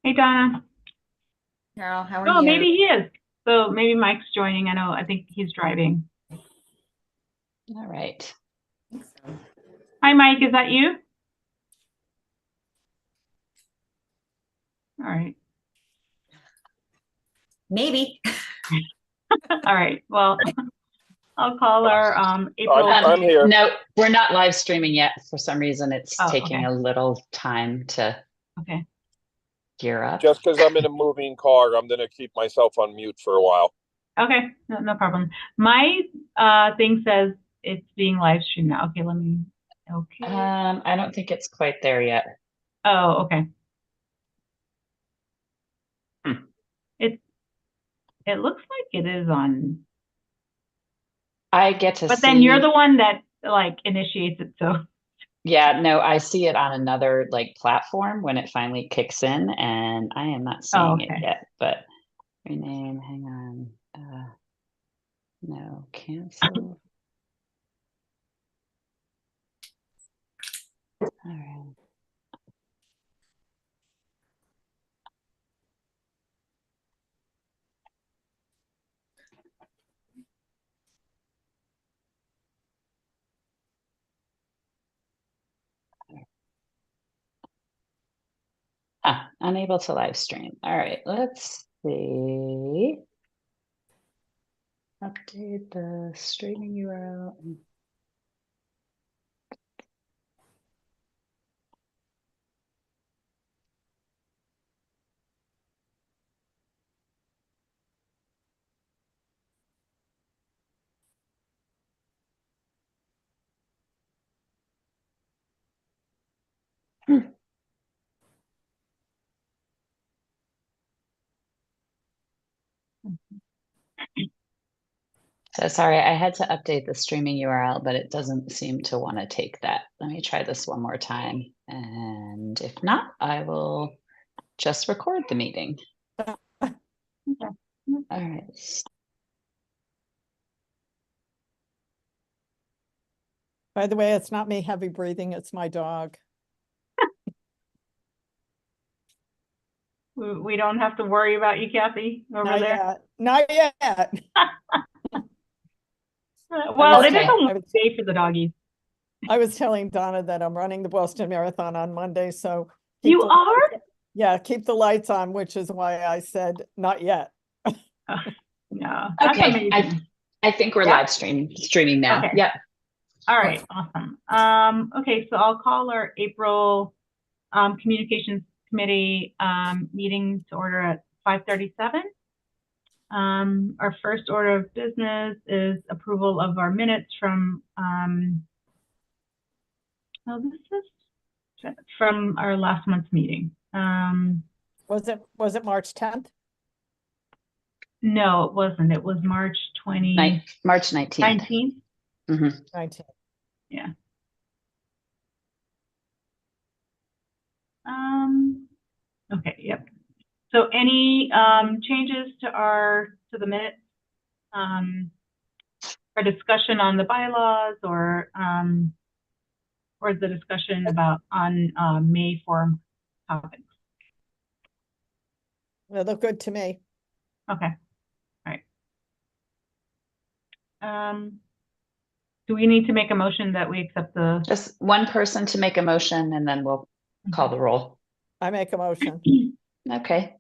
Hey, Donna. Carol, how are Oh, you? maybe he is. So maybe Mike's joining. I think he's driving. All right. I think so. Hi, Mike. Is that you? All right. Maybe. All right. Well, I'll call our I'm April I'm community. here. No, we're not live streaming yet. For some reason, it's Oh, taking okay. a little time to Okay. gear up. Just because I'm in a moving car, I'm gonna keep myself on mute for a while. Okay. No problem. My thing says it's being live streamed now. Okay, let me. Okay. I don't think it's quite there yet. Oh, okay. Hmm. It it looks like it is on, I get to but then you're see, the one that like initiates it. So, yeah, no, I see it on another like platform when it finally kicks in, and I am not oh, seeing it okay. yet. But rename, hang on. No, cancel. All right. Ah, unable to live stream. All right, let's see. Update the streaming URL. Hmm. So sorry, I had to update the streaming URL, but it doesn't seem to want to take that. Let me try this one more time. And if not, I will just record the meeting. Okay. All right. By the way, it's not me heavy breathing, it's my dog. We don't have to worry about you, Kathy, over Not there. yet. Not yet. I Well, was it is a Okay. long day for the doggies. I was telling Donna that I'm running the Boston Marathon on Monday, so keep You the are? keep the lights on, which is why I said not yet. Oh, no, that's Okay. amazing. I think we're Yeah. live streaming now. Okay. Yep. All right. Awesome. Okay, so I'll call our April communications committee meeting to order at 5:37. Our first order of business is approval of our minutes from oh, this is from our last month's meeting. Was it March 10th? No, it wasn't. It was March March 19th. 19th. hmm 19th. Yeah. Um, okay, yep. So any changes to the minutes, or discussion on the bylaws or the discussion about on May forum topics? They look good to me. Okay, all right. Do we need to make a motion that we accept the Just one person to make a motion and then we'll call the roll. I make a motion. Okay.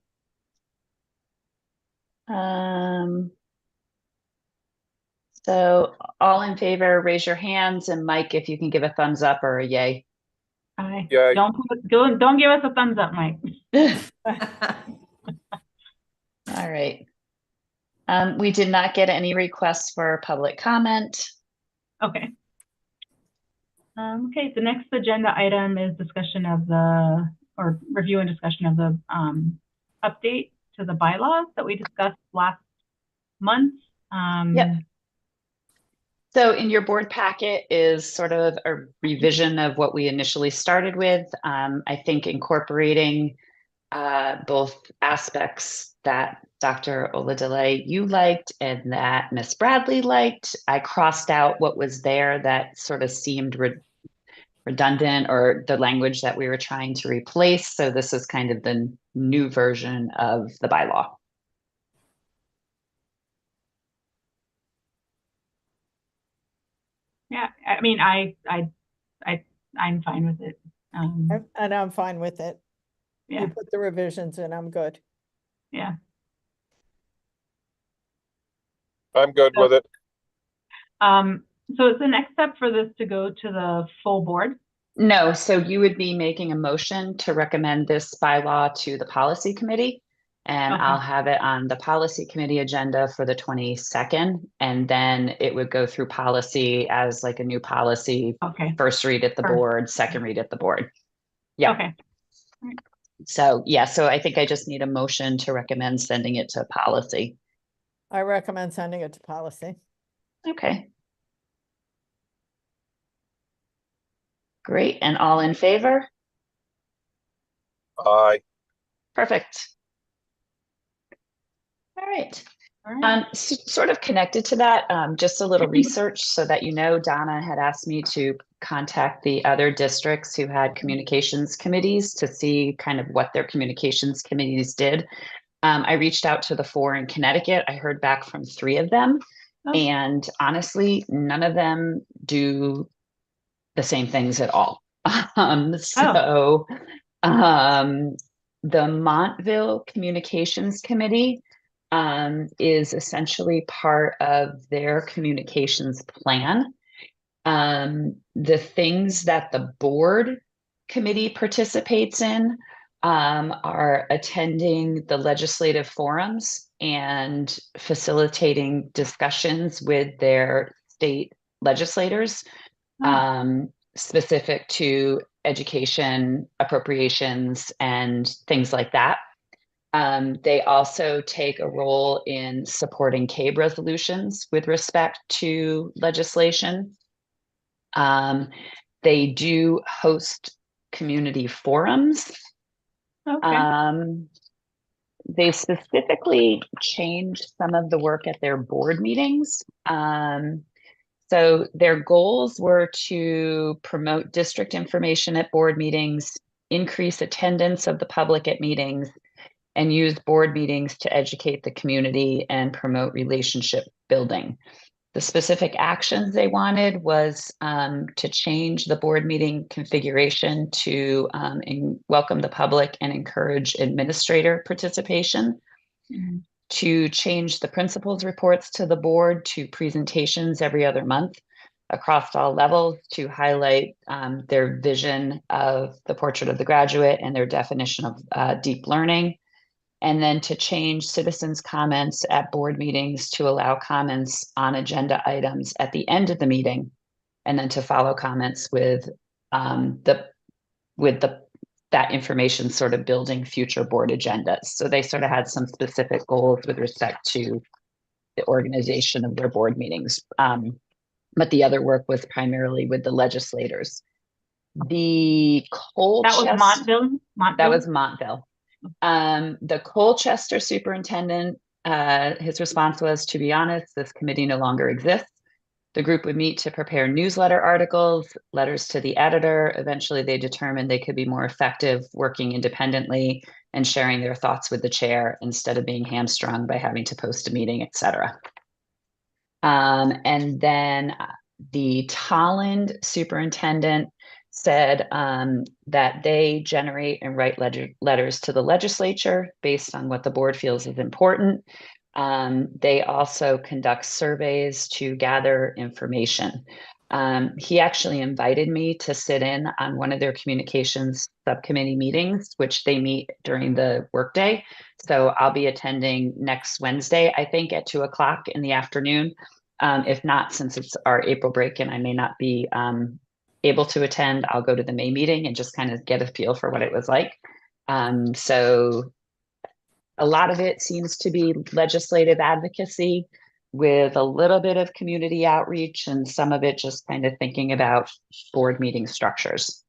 So all in favor, raise your hands, and Mike, if you can give a thumbs up or a yay. Aye. Yeah, Don't give us a thumbs up, Mike. All right. We did not get any requests for public comment. Okay. Okay, the next agenda item is discussion of the, or review and discussion of the update to the bylaws that we discussed last month. Yep. So in your board packet is sort of a revision of what we initially started with. I think incorporating both aspects that Dr. Oladile you liked and that Miss Bradley liked. I crossed out what was there that sort of seemed redundant or the language that we were trying to replace. So this is kind of the new version of the bylaw. Yeah, I mean, I'm fine with it. And I'm fine with it. Yeah, You put the revisions in, I'm good. yeah. I'm good with it. So is the next step for this to go to the full board? No, so you would be making a motion to recommend this bylaw to the policy committee. And Okay. I'll have it on the policy committee agenda for the 22nd. And then it would go through policy as like a new policy, Okay, first read at the Perfect. board, second read at the board. Yeah. okay. So, yeah, so I think I just need a motion to recommend sending it to policy. I recommend sending it to policy. Okay. Great. And all in favor? Aye. Perfect. All right. All right. Sort of connected to that, just a little research so that you know, Donna had asked me to contact the other districts who had communications committees to see kind of what their communications committees did. I reached out to the 4 in Connecticut. I heard back from 3 of them. Oh. And honestly, none of them do the same things at all. The Montville Communications Committee is essentially part of their communications plan. The things that the board committee participates in are attending the legislative forums and facilitating discussions with their state legislators, specific to education, appropriations, and things like that. They also take a role in supporting CABE resolutions with respect to legislation. They do host community forums. Okay. They specifically changed some of the work at their board meetings. So their goals were to promote district information at board meetings, increase attendance of the public at meetings, and use board meetings to educate the community and promote relationship building. The specific actions they wanted was to change the board meeting configuration to welcome the public and encourage administrator participation, to change the principals reports to the board to presentations every other month across all levels to highlight their vision of the portrait of the graduate and their definition of deep learning. And then to change citizens' comments at board meetings to allow comments on agenda items at the end of the meeting, and then to follow comments with that information sort of building future board agendas. So they sort of had some specific goals with respect to the organization of their board meetings. But the other work was primarily with the legislators. The Colchester— That was Montville? That was Montville. The Colchester superintendent, his response was, to be honest, this committee no longer exists. The group would meet to prepare newsletter articles, letters to the editor. Eventually, they determined they could be more effective working independently and sharing their thoughts with the chair instead of being hamstrung by having to post a meeting, etc. And then the Tolland superintendent said that they generate and write letters to the legislature based on what the board feels is important. They also conduct surveys to gather information. He actually invited me to sit in on one of their communications subcommittee meetings, which they meet during the workday. So I'll be attending next Wednesday, I think, at 2:00 in the afternoon. If not, since it's our April break and I may not be able to attend, I'll go to the May meeting and just kind of get a feel for what it was like. So a lot of it seems to be legislative advocacy with a little bit of community outreach, and some of it just kind of thinking about board meeting structures.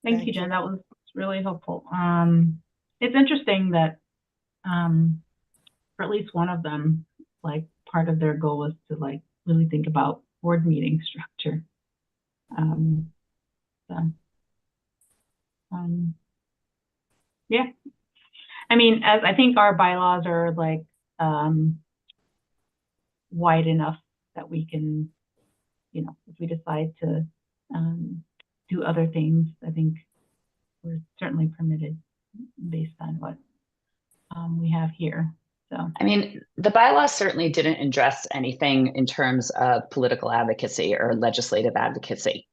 Thank you, Jen. That was really helpful. It's interesting that for at least one of them, like part of their goal was to like really think about board meeting structure. So, yeah. I mean, as I think our bylaws are like wide enough that we can, you know, if we decide to do other things, I think we're certainly permitted based on what we have here. So, I mean, the bylaws certainly didn't address anything in terms of political advocacy or legislative advocacy.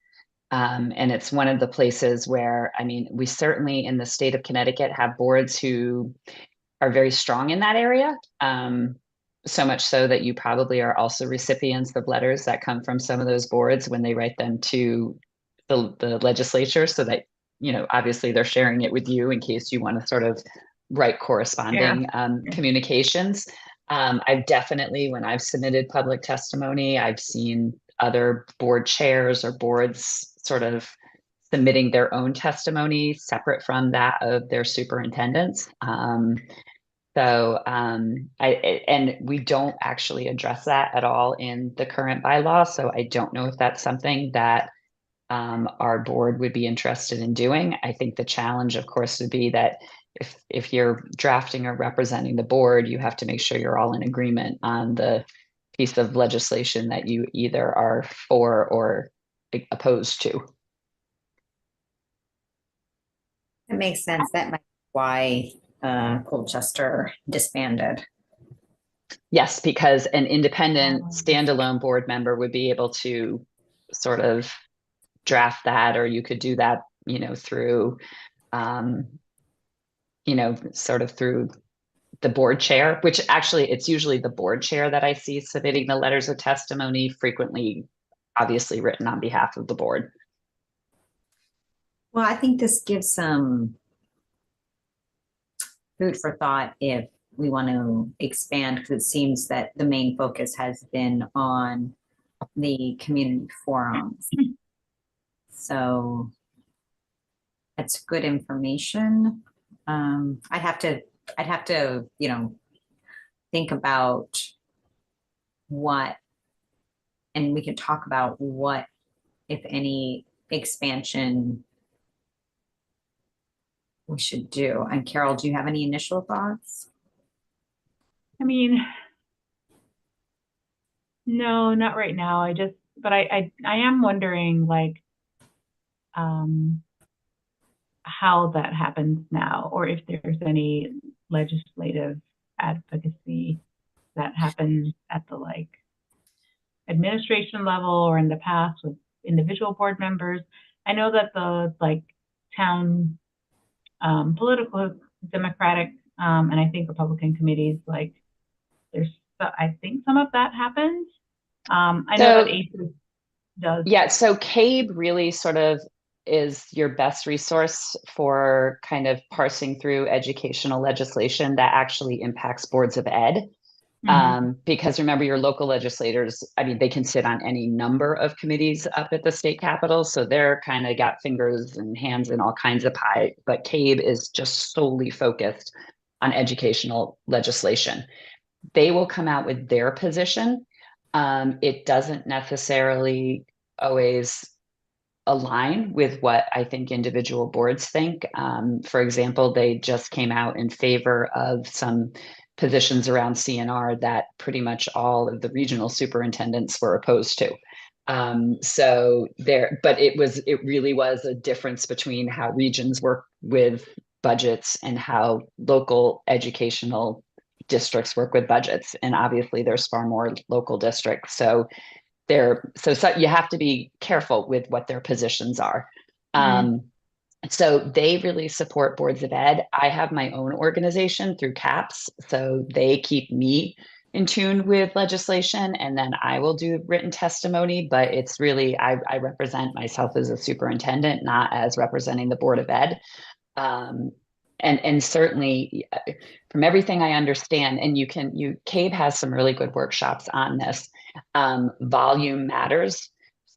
And it's one of the places where, I mean, we certainly in the state of Connecticut have boards who are very strong in that area. So much so that you probably are also recipients of letters that come from some of those boards when they write them to the legislature, so that, you know, obviously they're sharing it with you in case you want to sort of write corresponding communications. I've definitely, when I've submitted public testimony, I've seen other board chairs or boards sort of submitting their own testimony separate from that of their superintendents. And we don't actually address that at all in the current bylaw. So I don't know if that's something that our board would be interested in doing. I think the challenge, of course, would be that if you're drafting or representing the board, you have to make sure you're all in agreement on the piece of legislation that you either are for or opposed to. It makes sense. That might be why Colchester disbanded. Yes, because an independent standalone board member would be able to sort of draft that, or you could do that, you know, through, you know, sort of through the board chair, which actually it's usually the board chair that I see submitting the letters of testimony, frequently, obviously written on behalf of the board. Well, I think this gives some food for thought if we want to expand, because it seems that the main focus has been on the community forums. So that's good information. I'd have to, you know, think about what, and we could talk about what, if any, expansion we should do. And Carol, do you have any initial thoughts? I mean, no, not right now. But I am wondering like how that happens now, or if there's any legislative advocacy that happens at the like administration level or in the past with individual board members. I know that the like town political Democratic and I think Republican committees, like I think some of that happens. I know that ACES does. Yeah, so CABE really sort of is your best resource for kind of parsing through educational legislation that actually impacts boards of ed. Because remember, your local legislators, I mean, they can sit on any number of committees up at the state capitol. So they're kind of got fingers and hands in all kinds of pie, but CABE is just solely focused on educational legislation. They will come out with their position. It doesn't necessarily always align with what I think individual boards think. For example, they just came out in favor of some positions around CNR that pretty much all of the regional superintendents were opposed to. But it really was a difference between how regions work with budgets and how local educational districts work with budgets. And obviously there's far more local districts. So you have to be careful with what their positions are. So they really support boards of ed. I have my own organization through CAPS. So they keep me in tune with legislation, and then I will do written testimony, but it's really, I represent myself as a superintendent, not as representing the Board of Ed. And certainly from everything I understand, and CABE has some really good workshops on this, volume matters.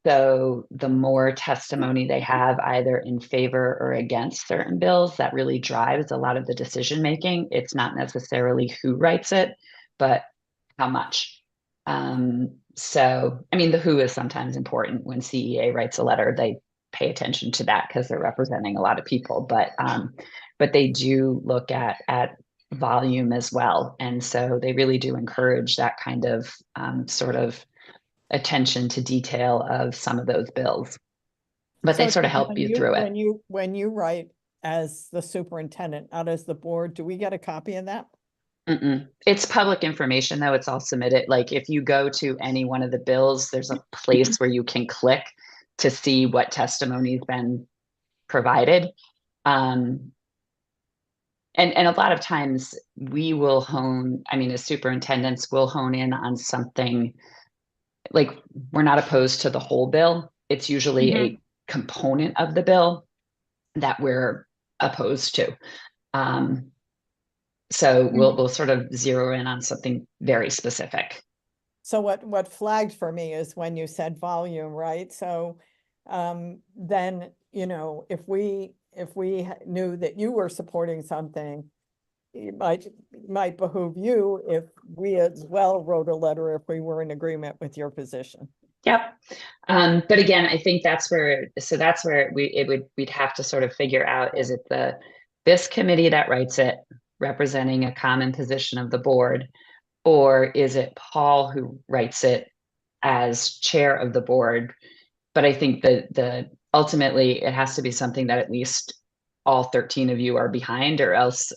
So the more testimony they have either in favor or against certain bills, that really drives a lot of the decision making. It's not necessarily who writes it, but how much. So, I mean, the who is sometimes important. When CEA writes a letter, they pay attention to that because they're representing a lot of people, but they do look at volume as well. And so they really do encourage that kind of sort of attention to detail of some of those bills. But they So sort of help when you through it. When you write as the superintendent, not as the board, do we get a copy of that? It's public information, though. It's all submitted. Like if you go to any one of the bills, there's a place where you can click to see what testimony's been provided. And a lot of times we will as superintendents, we'll hone in on something. Like we're not opposed to the whole bill. It's usually a component of the bill that we're opposed to. So we'll sort of zero in on something very specific. So what flagged for me is when you said volume, right? So then, you know, if we knew that you were supporting something, it might behoove you if we as well wrote a letter if we were in agreement with your position. Yep. But again, I think that's where we'd have to sort of figure out, is it this committee that writes it representing a common position of the board, or is it Paul who writes it as chair of the board? But I think that ultimately it has to be something that at least all 13 of you are behind, or else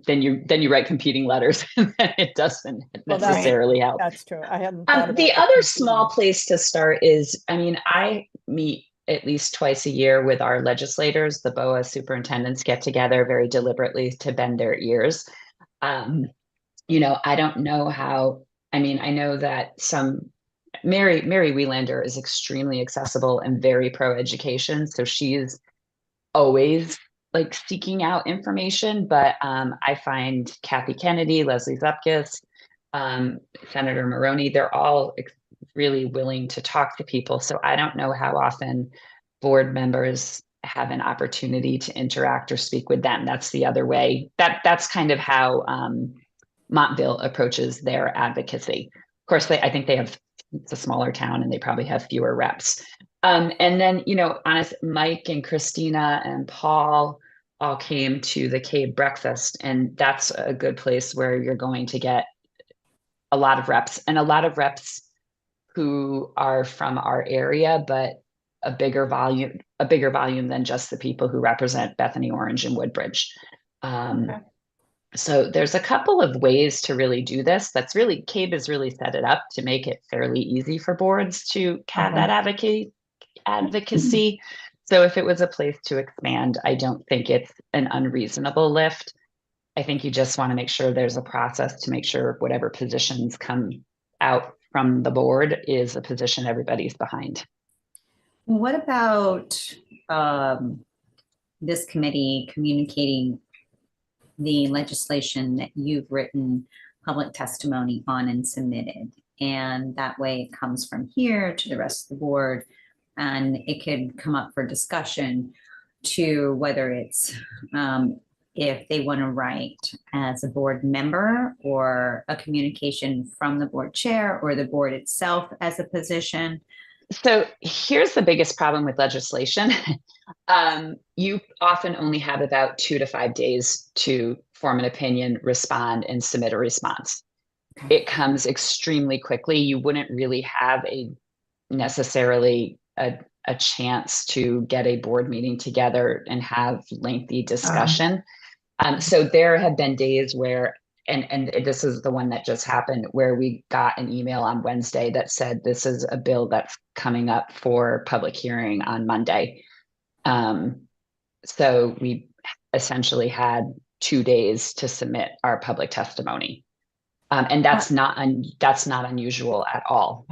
then you write competing letters and it doesn't necessarily help. That's true. I hadn't thought about the other small place to start is, I meet at least twice a year with our legislators. The BOA superintendents get together very deliberately to bend their ears. You know, I don't know how, I know that Mary Wielander is extremely accessible and very pro-education. So she's always like seeking out information, but I find Kathy Kennedy, Leslie Zupkis, Senator Maroney, they're all really willing to talk to people. So I don't know how often board members have an opportunity to interact or speak with them. That's the other way. That's kind of how Montville approaches their advocacy. Of course, I think it's a smaller town and they probably have fewer reps. And then, you know, Mike and Christina and Paul all came to the Cave breakfast, and that's a good place where you're going to get a lot of reps who are from our area, but a bigger volume than just the people who represent Bethany, Orange, and Woodbridge. Okay. So there's a couple of ways to really do this. CABE has really set it up to make it fairly easy for boards to have that advocacy. So if it was a place to expand, I don't think it's an unreasonable lift. I think you just want to make sure there's a process to make sure whatever positions come out from the board is a position everybody's behind. What about this committee communicating the legislation that you've written public testimony on and submitted? And that way it comes from here to the rest of the board, and it could come up for discussion to whether it's if they want to write as a board member, or a communication from the board chair or the board itself as a position. So here's the biggest problem with legislation. You often only have about 2 to 5 days to form an opinion, respond, and submit a response. Okay. It comes extremely quickly. You wouldn't really have necessarily a chance to get a board meeting together and have lengthy discussion. So there have been days where, and this is the one that just happened, where we got an email on Wednesday that said, this is a bill that's coming up for public hearing on Monday. So we essentially had 2 days to submit our public testimony. And that's not unusual at all.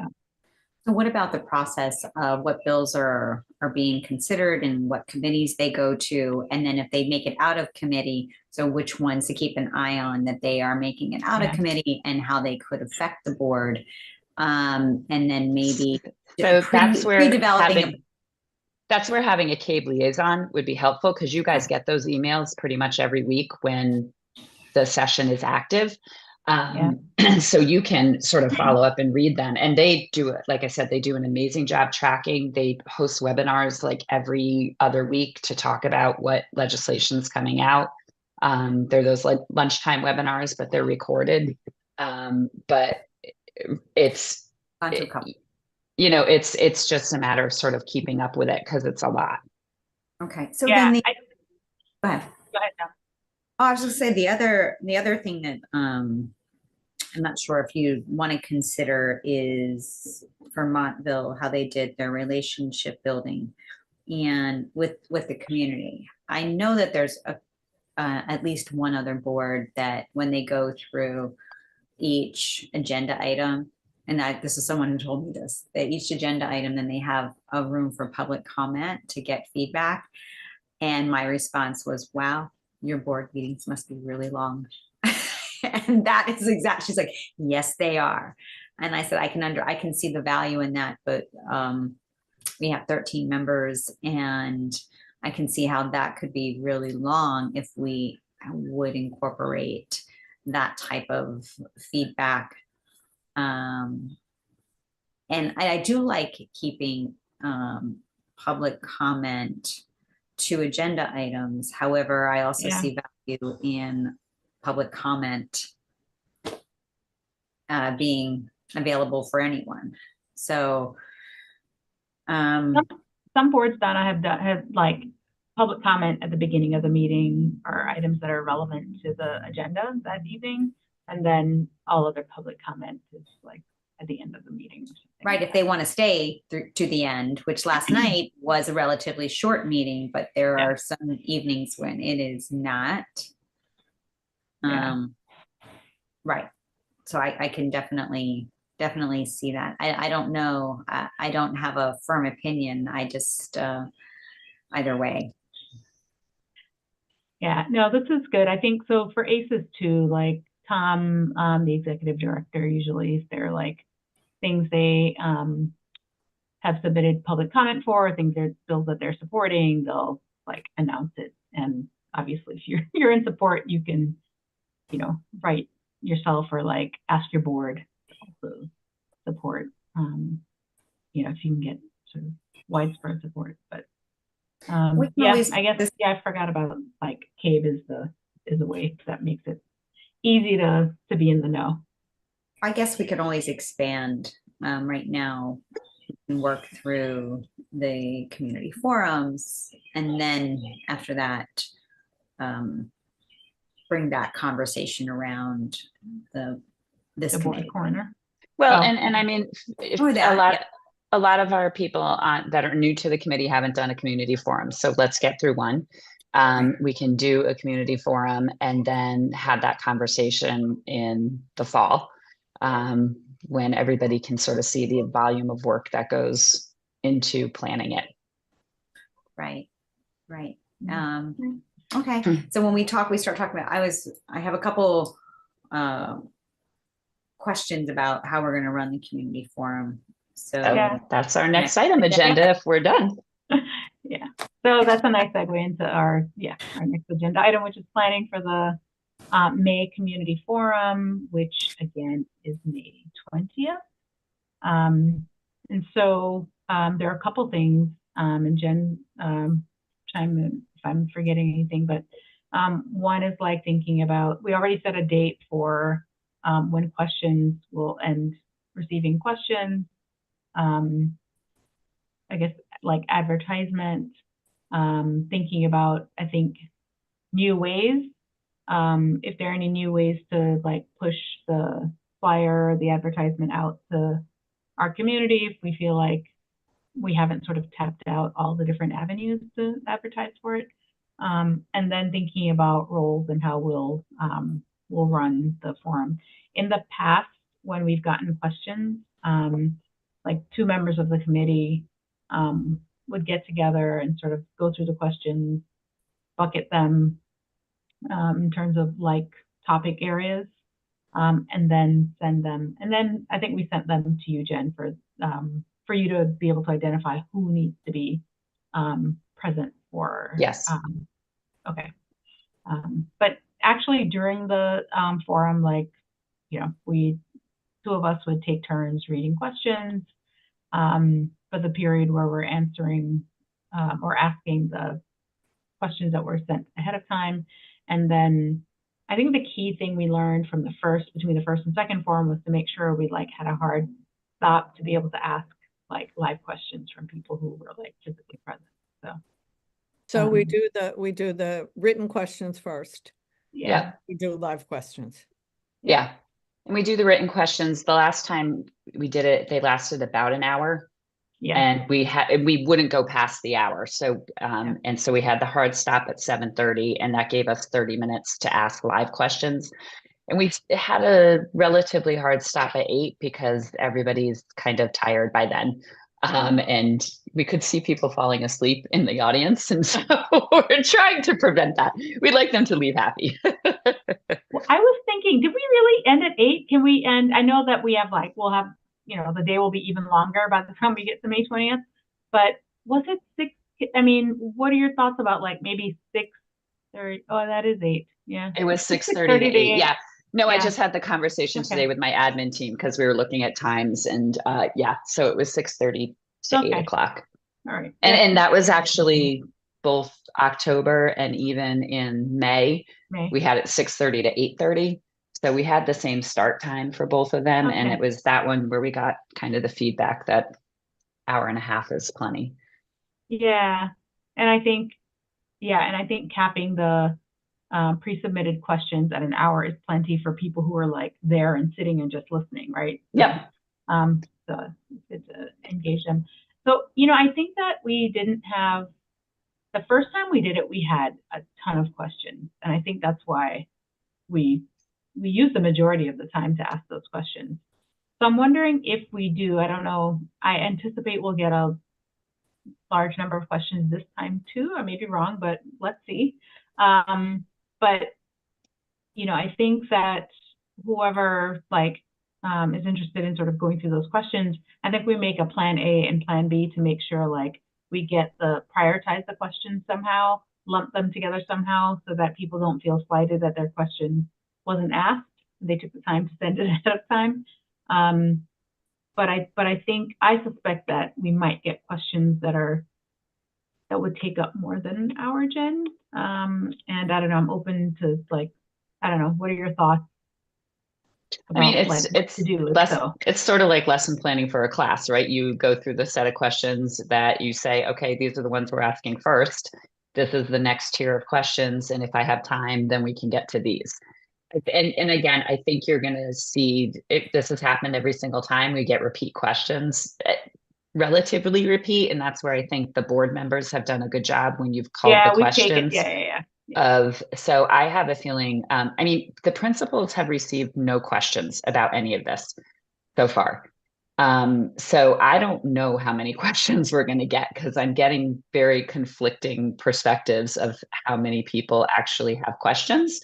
So what about the process of what bills are being considered and what committees they go to? And then if they make it out of committee, so which ones to keep an eye on that they are making it out of committee and how they could affect the board. And then maybe so that's where having a CABE liaison would be helpful, because you guys get those emails pretty much every week when the session is active. So you can sort of follow up and read them. And they do it, like I said, they do an amazing job tracking. They host webinars like every other week to talk about what legislation's coming out. They're those like lunchtime webinars, but they're recorded. But it's, On to a couple. you know, it's just a matter of sort of keeping up with it because it's a lot. Okay, so Yeah, then the, I- go ahead. Go ahead, Jen. Oh, I was just say the other thing that I'm not sure if you want to consider is Vermontville, how they did their relationship building and with the community. I know that there's at least one other board that when they go through each agenda item, and this is someone who told me this, that each agenda item, then they have a room for public comment to get feedback. And my response was, wow, your board meetings must be really long. And that is exact. She's like, yes, they are. And I said, I can see the value in that, but we have 13 members and I can see how that could be really long if we would incorporate that type of feedback. And I do like keeping public comment to agenda items. However, I also see value in public comment being available for anyone. So some boards, Donna, have like public comment at the beginning of the meeting or items that are relevant to the agenda that evening, and then all other public comment is like at the end of the meeting. Right, if they want to stay through to the end, which last night was a relatively short meeting, but there are some evenings when it is not. Right. So I can definitely see that. I don't know. I don't have a firm opinion. I just either way. Yeah, no, this is good. I think so for ACES too, like Tom, the executive director, usually if they're like things they have submitted public comment for, things they're bills that they're supporting, they'll like announce it. And obviously if you're in support, you can, you know, write yourself or like ask your board to also support, you know, if you can get sort of widespread support. But yeah, I guess I forgot about like CABE is a way that makes it easy to be in the know. I guess we could always expand right now and work through the community forums, and then after that, bring that conversation around this The board committee. corner. Well, and I mean, if that, a lot of our people that are new to the committee haven't done a community forum. So let's get through one. We can do a community forum and then have that conversation in the fall when everybody can sort of see the volume of work that goes into planning it. Right. Okay. So when we start talking about, I have a couple questions about how we're going to run the community forum. So that's our next item agenda if we're done. Yeah. So that's a nice segue into our next agenda item, which is planning for the May Community Forum, which again is May 20th. And so there are a couple things, and Jen, chime in if I'm forgetting anything, but one is like thinking about, we already set a date for when questions will end receiving questions. I guess like advertisement, thinking about, I think, new ways, if there are any new ways to like push the flyer, the advertisement out to our community, if we feel like we haven't sort of tapped out all the different avenues to advertise for it. And then thinking about roles and how we'll run the forum. In the past, when we've gotten questions, like two members of the committee would get together and sort of go through the questions, bucket them in terms of like topic areas, and then send them. And then I think we sent them to you, Jen, for you to be able to identify who needs to be present for. Yes. Okay. But actually during the forum, like two of us would take turns reading questions for the period where we're answering or asking the questions that were sent ahead of time. And then I think the key thing we learned from between the first and second forum was to make sure we had a hard stop to be able to ask live questions from people who were physically present. So we do the written questions first. Yeah. We do live questions. Yeah. And we do the written questions. The last time we did it, they lasted about an hour. Yeah. And we wouldn't go past the hour. So, and so we had the hard stop at 7:30, and that gave us 30 minutes to ask live questions. And we had a relatively hard stop at 8 because everybody's kind of tired by then. And we could see people falling asleep in the audience. And so we're trying to prevent that. We'd like them to leave happy. Well, I was thinking, did we really end at 8? Can we end? I know that we have we'll have, the day will be even longer by the time we get to May 20th, but was it 6? I mean, what are your thoughts about maybe 6:30? Oh, that is 8. Yeah. It was 6:30 to 8. Yeah. No, Yeah. I just had the conversation today with my admin team because we were looking at times, and so it was 6:30 to 8 o'clock. All right. And that was actually both October and even in May. We had it 6:30 to 8:30. So we had the same start time for both of them. And it was that one where we got kind of the feedback that hour and a half is plenty. Yeah. And I think capping the pre-submitted questions at an hour is plenty for people who are there and sitting and just listening, right? Yep. So it's engage them. So, I think that we didn't have, the first time we did it, we had a ton of questions. And I think that's why we use the majority of the time to ask those questions. So I'm wondering if we do, I don't know, I anticipate we'll get a large number of questions this time too. I may be wrong, but let's see. But, I think that whoever is interested in sort of going through those questions, I think we make a plan A and plan B to make sure we prioritize the questions somehow, lump them together somehow so that people don't feel slighted that their question wasn't asked. They took the time to send it ahead of time. But I suspect that we might get questions that would take up more than an hour, Jen. And I don't know, I'm open to I don't know, what are your thoughts? I mean, it's it's sort of like lesson planning for a class, right? You go through the set of questions that you say, okay, these are the ones we're asking first. This is the next tier of questions. And if I have time, then we can get to these. And again, I think you're going to see this has happened every single time we get repeat questions, relatively repeat. And that's where I think the board members have done a good job when you've called the questions. So I have a feeling, I mean, the principals have received no questions about any of this so far. So I don't know how many questions we're going to get because I'm getting very conflicting perspectives of how many people actually have questions,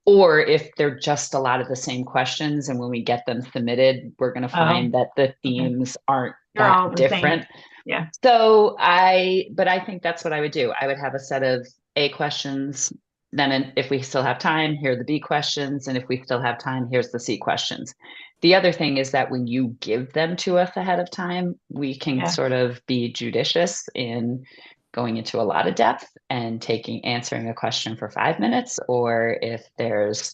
or if they're just a lot of the same questions. And when we get them submitted, we're going to find that the themes aren't that different. Yeah. So but I think that's what I would do. I would have a set of A questions. Then if we still have time, here are the B questions. And if we still have time, here's the C questions. The other thing is that when you give them to us ahead of time, we can sort of be judicious in going into a lot of depth and answering a question for 5 minutes. Or if there's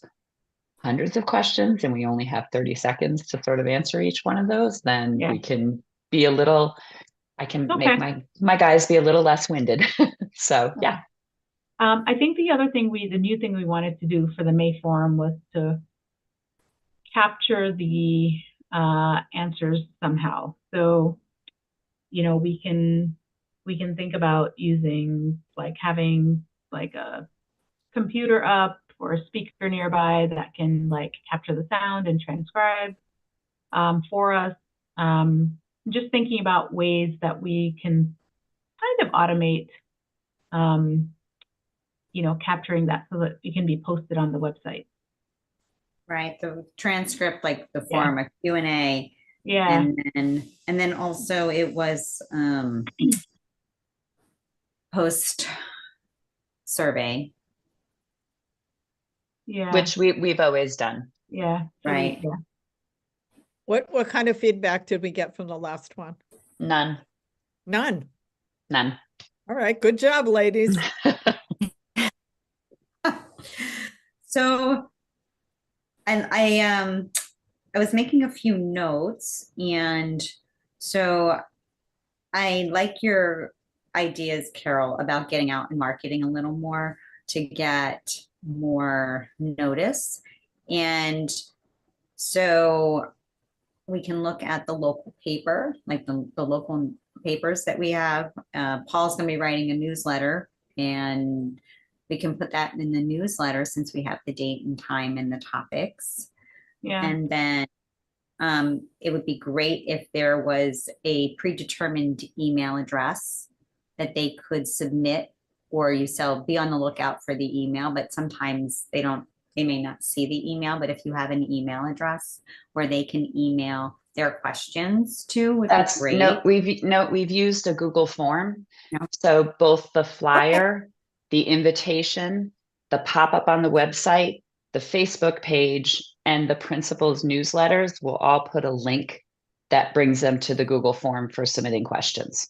hundreds of questions and we only have 30 seconds to sort of answer each one of those, then we can be I can make my guys be a little less winded. So, yeah. I think the new thing we wanted to do for the May forum was to capture the answers somehow. So, we can think about using having a computer up or a speaker nearby that can capture the sound and transcribe for us. Just thinking about ways that we can kind of automate capturing that so that it can be posted on the website. Right, the transcript, the form, a Q&A. Yeah. And then also it was post survey. Yeah. Which we've always done. Yeah. so we- Right. Yeah. What kind of feedback did we get from the last one? None, None. none. All right, good job, ladies. So, and I was making a few notes, and so I like your ideas, Carol, about getting out and marketing a little more to get more notice. And so we can look at the local paper, like the local papers that we have. Paul's going to be writing a newsletter, and we can put that in the newsletter since we have the date and time and the topics. Yeah. And then it would be great if there was a predetermined email address that they could submit, or be on the lookout for the email, but sometimes they may not see the email, but if you have an email address where they can email their questions to, would be great. We've used a Google form. No. So both the flyer, the invitation, the pop-up on the website, the Facebook page, and the principal's newsletters will all put a link that brings them to the Google form for submitting questions.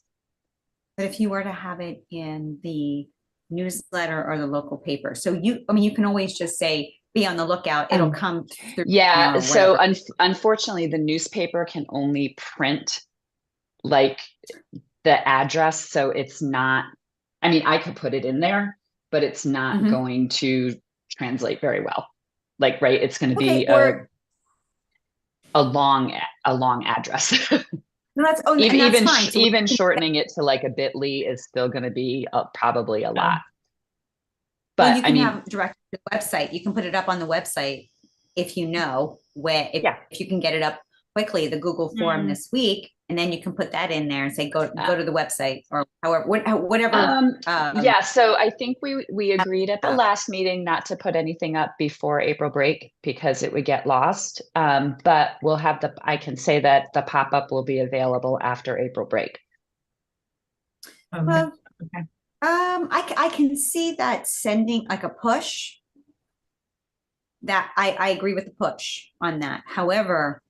But if you were to have it in the newsletter or the local paper, so you can always just say, be on the lookout, it'll come through. Yeah, or so whatever. unfortunately, the newspaper can only print like the address. So it's not, I mean, I could put it in there, but it's not Mhm. going to translate very well. Like, right, it's going to Okay, be or- a long address. No, that's, and that's even fine. So even shortening it to like a bit.ly is still going to be probably a lot. well, But you I can mean, have direct to the website. You can put it up on the website if you know where, if you can get it up quickly, the Google form this week, and then you can put that in there and say, go to the website, or however, whatever. yeah, so I think we agreed at the last meeting not to put anything up before April break because it would get lost. But we'll have I can say that the pop-up will be available after April break. Okay. Well, Okay. I can see that sending like a push. That I agree with the push on that. However,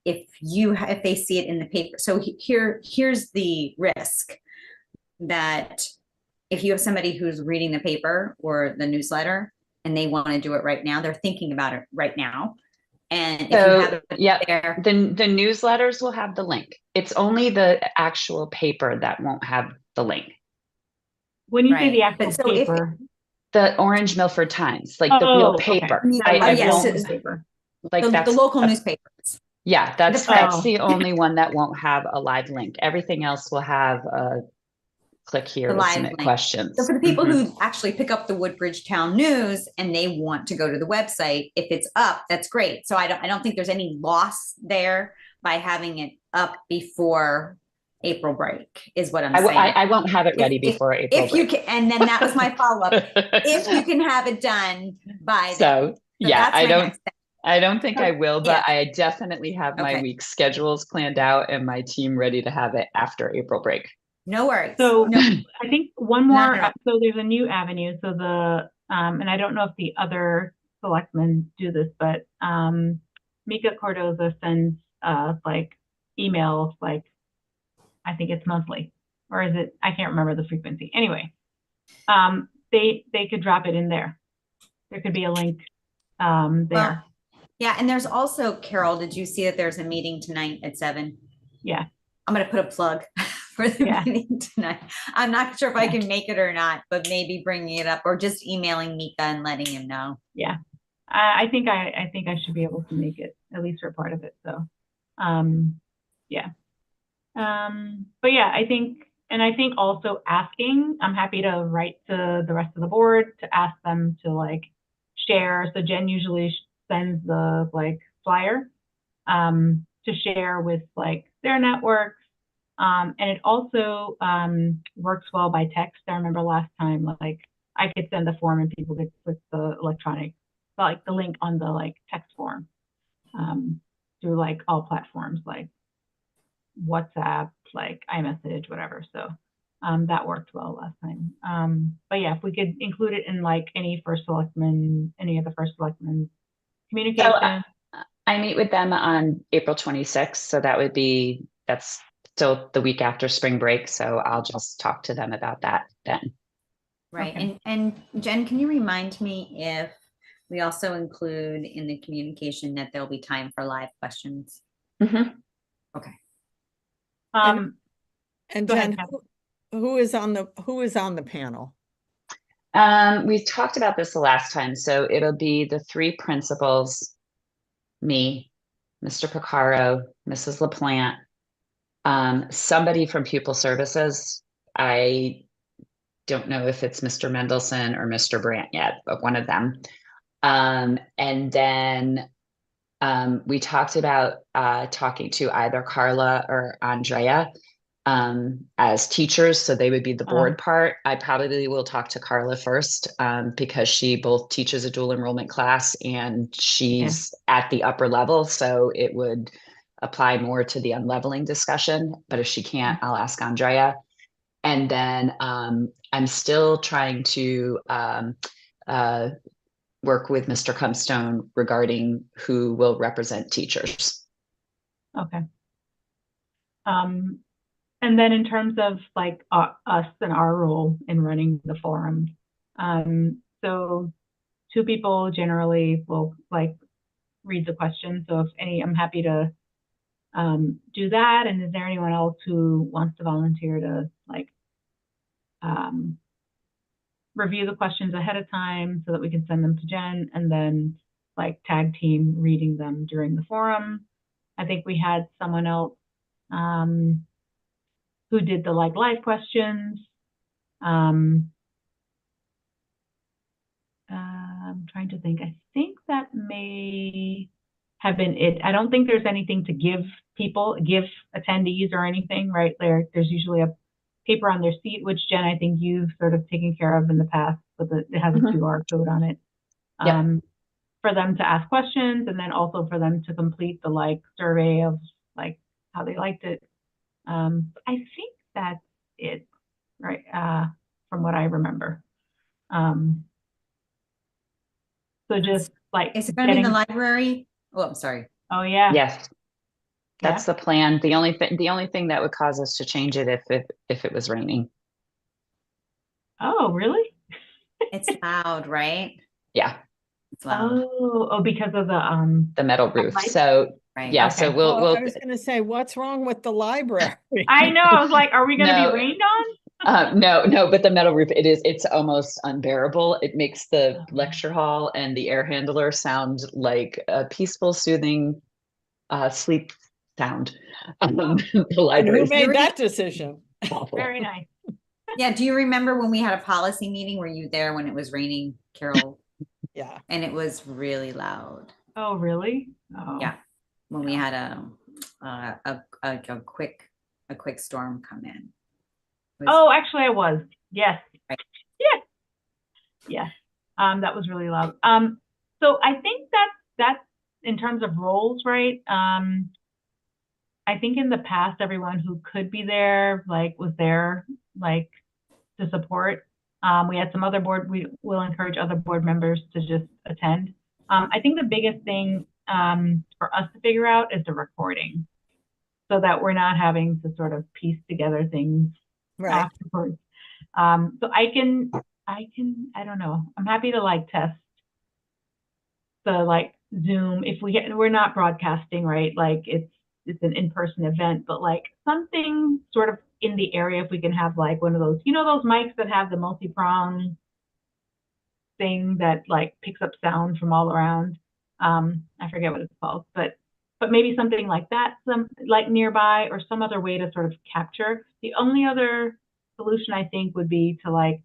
if they see it in the paper, so here's the risk that if you have somebody who's reading the paper or the newsletter and they want to do it right now, they're thinking about it right now. And if you have it there, the newsletters will have the link. It's only the actual paper that won't have the link. When you say Right. the actual But so if- paper, The Orange Milford Times, like the real paper. Okay. I yes, won't- it's paper. like the that's local newspapers. Yeah, that's Oh. the only one that won't have a live link. Everything else will have a click here The to live submit link. questions. So for the people Mhm. who actually pick up the Woodbridge Town News and they want to go to the website, if it's up, that's great. So I don't think there's any loss there by having it up before April break, is what I'm saying. I won't have it ready before April if you break. can, and then that was my follow-up. If you can have it done by then. So yeah, that's my next step. I don't think I will, but Yeah. I definitely have my Okay. week schedules planned out and my team ready to have it after April break. No worries. So No, I think one more, No. so there's a new avenue. So and I don't know if the other selectmen do this, but Mika Cordoza sends like emails, like I think it's monthly, or is it? I can't remember the frequency. Anyway, they could drop it in there. There could be a link there. Well, yeah, and there's also, Carol, did you see that there's a meeting tonight at 7? Yeah. I'm going to put a plug for the Yeah. meeting tonight. I'm not sure if I can make it or not, but maybe bringing it up or just emailing Mika and letting him know. Yeah. I think I should be able to make it at least for part of it. So, yeah. But yeah, I think also asking, I'm happy to write to the rest of the board to ask them to like share. So Jen usually sends the like flyer, to share with like their networks. And it also, works well by text. I remember last time, like I could send the form and people could click the electronic, like the link on the like text form, through like all platforms, like WhatsApp, like iMessage, whatever. So that worked well last time. But yeah, if we could include it in like any of the first selectmen communication. I meet with them on April 26th, so that's still the week after spring break, so I'll just talk to them about that then. Right. Okay. And Jen, can you remind me if we also include in the communication that there'll be time for live questions? Mhm. Okay. And Go ahead, Jen, Kathy. who is on the panel? We talked about this the last time, so it'll be the three principals, me, Mr. Picaro, Mrs. LaPlante, somebody from Pupil Services. I don't know if it's Mr. Mendelson or Mr. Brandt yet, but one of them. And then we talked about talking to either Carla or Andrea as teachers, so they would be the board part. I probably will talk to Carla first because she both teaches a dual enrollment class and she's at the upper level, so it would apply more to the unleveling discussion. But if she can't, I'll ask Andrea. And then I'm still trying to work with Mr. Cumstone regarding who will represent teachers. Okay. And then in terms of like us and our role in running the forum, so two people generally will like read the question. So if any, I'm happy to do that. And is there anyone else who wants to volunteer to like review the questions ahead of time so that we can send them to Jen and then like tag team reading them during the forum? I think we had someone else who did the like live questions. I'm trying to think. I think that may have been it. I don't think there's anything to give attendees or anything, right? There's usually a paper on their seat, which Jen, I think you've sort of taken care of in the past, but it has a QR code on it. For them to ask questions and then also for them to complete the like survey of like how they liked it. I think that's it, right? From what I remember. So just like Is it going to be in the library? Oh, I'm sorry. Oh yeah. Yes, that's the plan. The only thing that would cause us to change it if it was raining. Oh, really? It's loud, right? Yeah. It's loud. Oh, because of the metal roof. lights? So Right. yeah, Okay. so I we'll was going to say, what's wrong with the library? I know. I was like, are we going to No. be rained on? no, but the metal roof, it's almost unbearable. It makes the lecture hall and the air handler sound like a peaceful, soothing sleep sound. The And library who is made that decision? awful. Very nice. Yeah. Do you remember when we had a policy meeting? Were you there when it was raining, Carol? Yeah. And it was really loud. Oh, really? Oh. Yeah. When we had a quick storm come in. Oh, actually, I was. Yes. Right. Yes. Yes. That was really loud. So I think that's in terms of roles, right? I think in the past, everyone who could be there, like, was there, like, to support. We had some other we will encourage other board members to just attend. I think the biggest thing for us to figure out is the recording so that we're not having to sort of piece together things afterwards. So I don't know. I'm happy to like test the like Zoom if we're not broadcasting, right? Like it's an in-person event, but like something sort of in the area, if we can have like one of those, those mics that have the multi-prong thing that like picks up sound from all around. I forget what it's called, but maybe something like that, some like nearby or some other way to sort of capture. The only other solution I think would be to like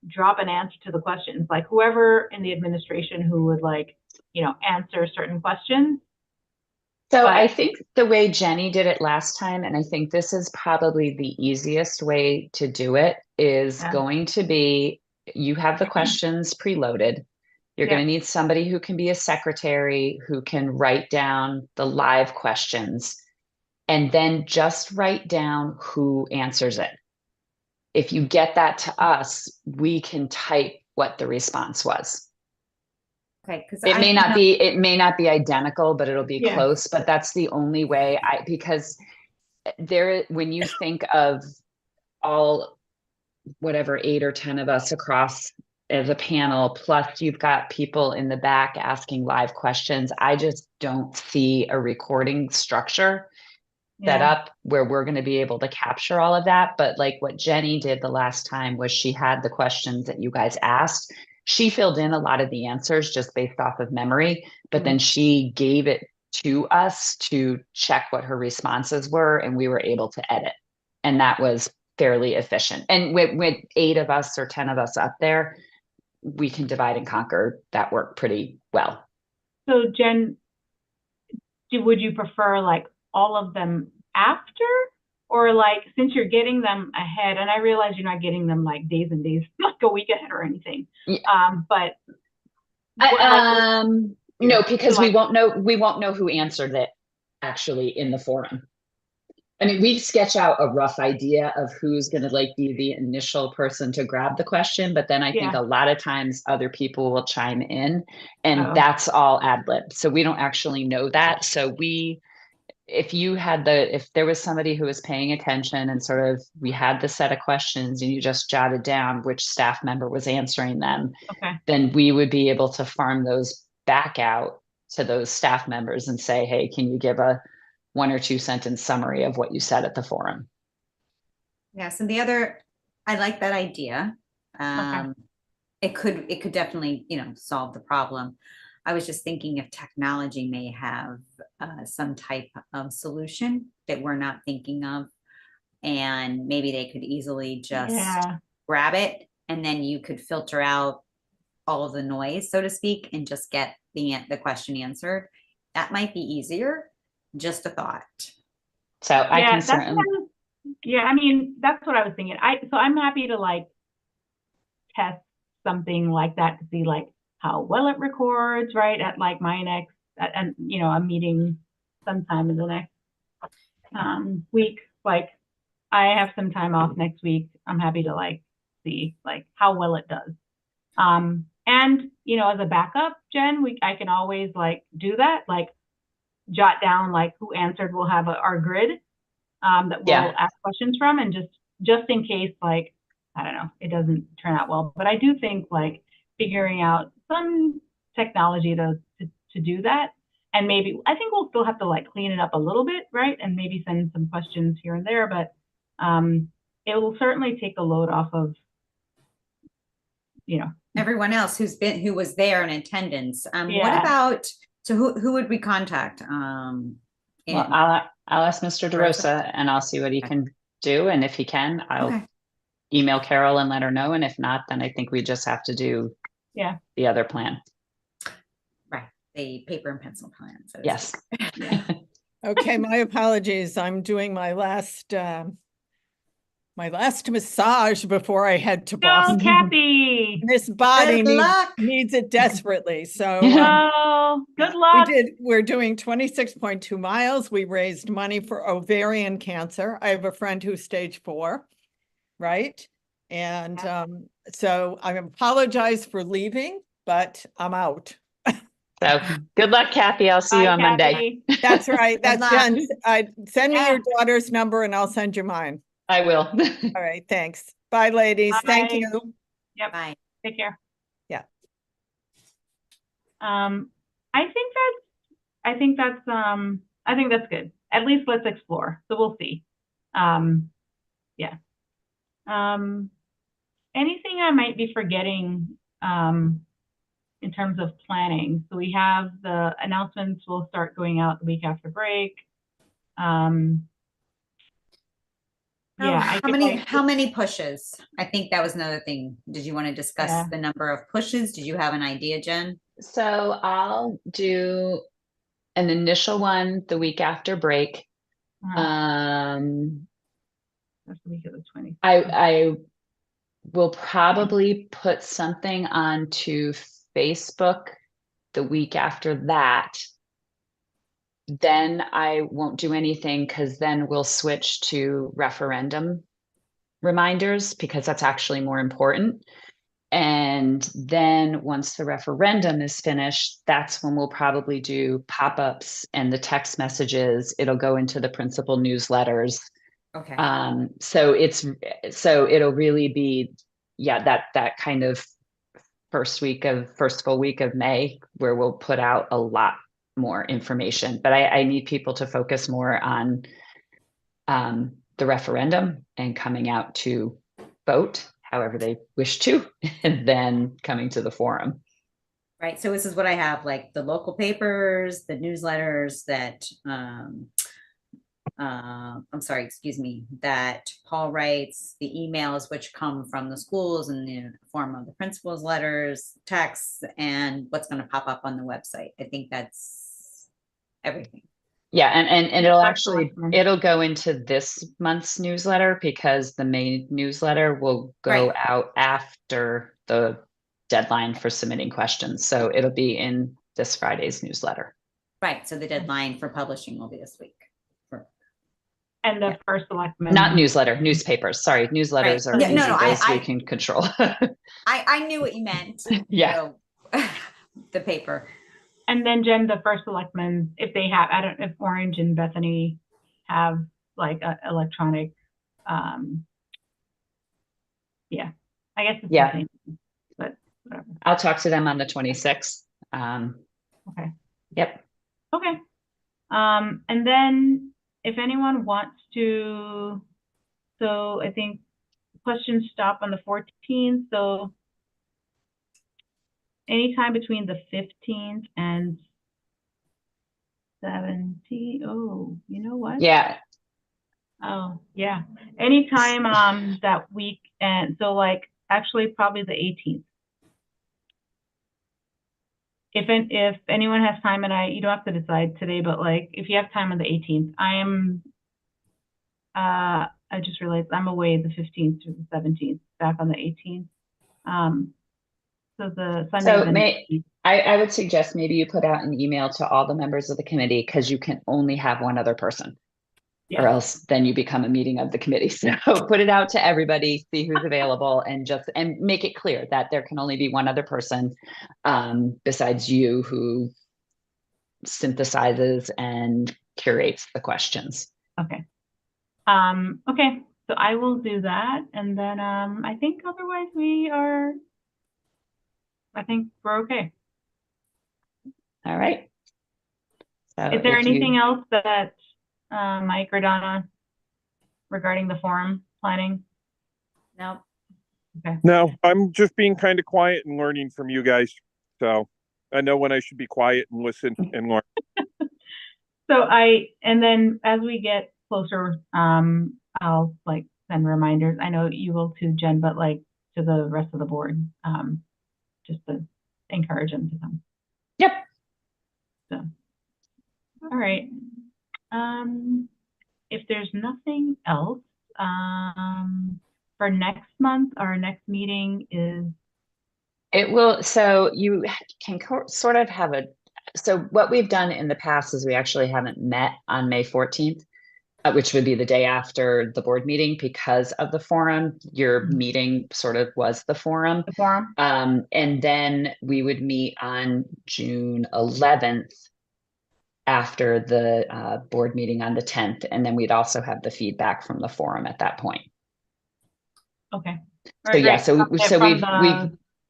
drop an answer to the questions, like whoever in the administration who would like, answer certain questions. So I think the way Jenny did it last time, and I think this is probably the easiest way to do it, is going to be, you have the questions preloaded. You're going to need somebody who can be a secretary, who can write down the live questions, and then just write down who answers it. If you get that to us, we can type what the response was. Okay, because It may not be, it may not be identical, but it'll be Yeah. close, but that's the only way because when you think of all, whatever, 8 or 10 of us across as a panel, plus you've got people in the back asking live questions, I just don't see a recording structure set Yeah. up where we're going to be able to capture all of that. But like what Jenny did the last time was she had the questions that you guys asked. She filled in a lot of the answers just based off of memory, but then she gave it to us to check what her responses were, and we were able to edit. And that was fairly efficient. And with 8 of us or 10 of us up there, we can divide and conquer that work pretty well. So Jen, would you prefer like all of them after, or like since you're getting them ahead, and I realize you're not getting them like days and days, like a week ahead or anything. Yeah. But no, because like, we won't know who answered it actually in the forum. I mean, we sketch out a rough idea of who's going to like be the initial person to grab the question, but then I think a lot of times other people will chime in, and that's all ad lib. So we don't actually know that. So if there was somebody who was paying attention and sort of, we had the set of questions and you just jotted down which staff member was answering them, then we would be able to farm those back out to those staff members and say, hey, can you give a 1 or 2 sentence summary of what you said at the forum? Yes, and I like that idea. It could definitely, solve the problem. I was just thinking if technology may have some type of solution that we're not thinking of, and maybe they could easily just grab it, and then you could filter out all of the noise, so to speak, and just get the question answered. That might be easier. Just a thought. So I can certainly. I mean, that's what I was thinking. So I'm happy to like test something like that to see like how well it records, right? At like my next, and a meeting sometime in the next week. Like I have some time off next week. I'm happy to like see like how well it does. And as a backup, Jen, I can always like do that, like jot down like who answered. We'll have our grid that we'll ask questions from, and just in case, like, I don't know, it doesn't turn out well. But I do think like figuring out some technology to do that, and maybe I think we'll still have to like clean it up a little bit, right? And maybe send some questions here and there, but it will certainly take a load off of everyone else who was there in attendance. What about, so who would we contact? Well, I'll ask Mr. DeRosa and I'll see what he can do. And if he can, I'll email Carol and let her know. And if not, then I think we just have to do the other plan. Right. The paper and pencil plan. So yes. Okay. My apologies. I'm doing my last massage before I head to Boston. No, Kathy. This body needs it desperately. So good luck. We're doing 26.2 miles. We raised money for ovarian cancer. I have a friend who's stage 4, right? And so I apologize for leaving, but I'm out. So good luck, Kathy. I'll see you on Monday. That's right. That's Jen. Send me your daughter's number and I'll send you mine. I will. All right. Thanks. Bye, ladies. Bye. Thank you. Yep. Bye. Take care. Yeah. I think that's good. At least let's explore. So we'll see. Anything I might be forgetting in terms of planning? So we have the announcements will start going out the week after break. How many pushes? I think that was another thing. Did you want to discuss the number of pushes? Did you have an idea, Jen? So I'll do an initial one the week after break. That's the week of the 20th. I will probably put something onto Facebook the week after that. Then I won't do anything because then we'll switch to referendum reminders because that's actually more important. And then once the referendum is finished, that's when we'll probably do pop-ups and the text messages. It'll go into the principal newsletters. Okay. So it'll really be, yeah, that kind of first full week of May where we'll put out a lot more information. But I need people to focus more on the referendum and coming out to vote however they wish to, and then coming to the forum. Right. So this is what I have, like the local papers, the newsletters that, I'm sorry, excuse me, that Paul writes, the emails which come from the schools in the form of the principal's letters, texts, and what's going to pop up on the website. I think that's everything. Yeah, and Excellent. it'll go into this month's newsletter because the main newsletter will go Right. out after the deadline for submitting questions. So it'll be in this Friday's newsletter. Right. So the deadline for publishing will be this week. And the Yeah. first selectman. Not newsletter, newspapers. Sorry, newsletters Right. are Yeah, easy. no, Those we I can control. I knew what you meant. Yeah. So, the paper. And then Jen, the first selectman, if they have, I don't know if Orange and Bethany have like a electronic, yeah, I guess it's Yeah. the same, but whatever. I'll talk to them on the 26th. Okay. Yep. Okay. And then if anyone wants to, so I think questions stop on the 14th. So anytime between the 15th and 17th. Oh, you know what? Yeah. Oh, yeah. Anytime that week, and so like actually probably the 18th. If anyone has time, and you don't have to decide today, but like if you have time on the 18th, I just realized I'm away the 15th to the 17th, back on the 18th. So the Sunday. So I would suggest maybe you put out an email to all the members of the committee because you can only have one other person. Yeah. Or else then you become a meeting of the committee. So put it out to everybody, see who's available, and make it clear that there can only be one other person besides you who synthesizes and curates the questions. Okay. Okay. So I will do that, and then I think otherwise I think we're okay. All right. So Is there anything else that Mike or Donna regarding the forum planning? No. Okay. No, I'm just being kind of quiet and learning from you guys. So I know when I should be quiet and listen and learn. So and then as we get closer, I'll like send reminders. I know you will too, Jen, but like to the rest of the board, just to encourage them to come. Yep. So, all right. If there's nothing else, for next month, our next meeting is. It will. So you can sort of have so what we've done in the past is we actually haven't met on May 14th, which would be the day after the board meeting because of the forum. Your meeting sort of was the forum. The forum. And then we would meet on June 11th after the board meeting on the 10th. And then we'd also have the feedback from the forum at that point. Okay. So yeah, so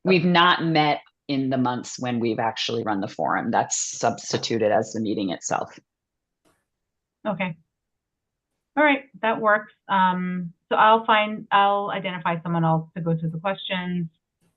we've not met in the months when we've actually run the forum. That's substituted as the meeting itself. Okay. All right, that works. So I'll identify someone else to go through the questions.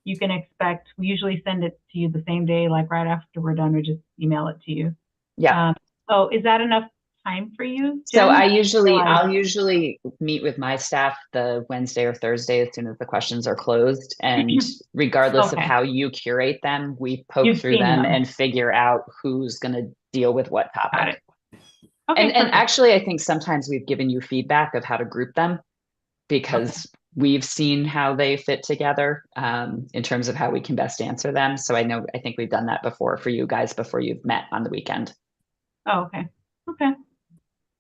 You can expect, we usually send it to you the same day, like right after we're done, we just email it to you. Yeah. Oh, is that enough time for you, So Jen? I'll usually meet with my staff the Wednesday or Thursday as soon as the questions are closed. And regardless of how you curate them, we poke through them and figure out who's going to deal with what topic. Got it. Okay, and actually, I think sometimes we've given you feedback of how to group them because we've seen how they fit together in terms of how we can best answer them. So I think we've done that before for you guys before you've met on the weekend. Oh, okay. Okay.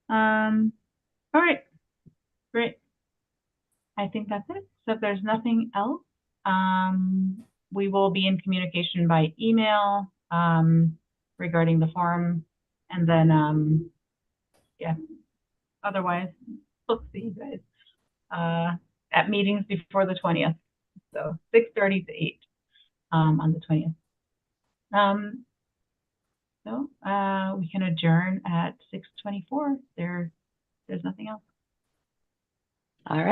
All right. Great. I think that's it. So if there's nothing else, We will be in communication by email regarding the forum, and then yeah, otherwise we'll see you guys at meetings before the 20th. So 6:30 to 8 on the 20th. So we can adjourn at 6:24. There's nothing else. All right.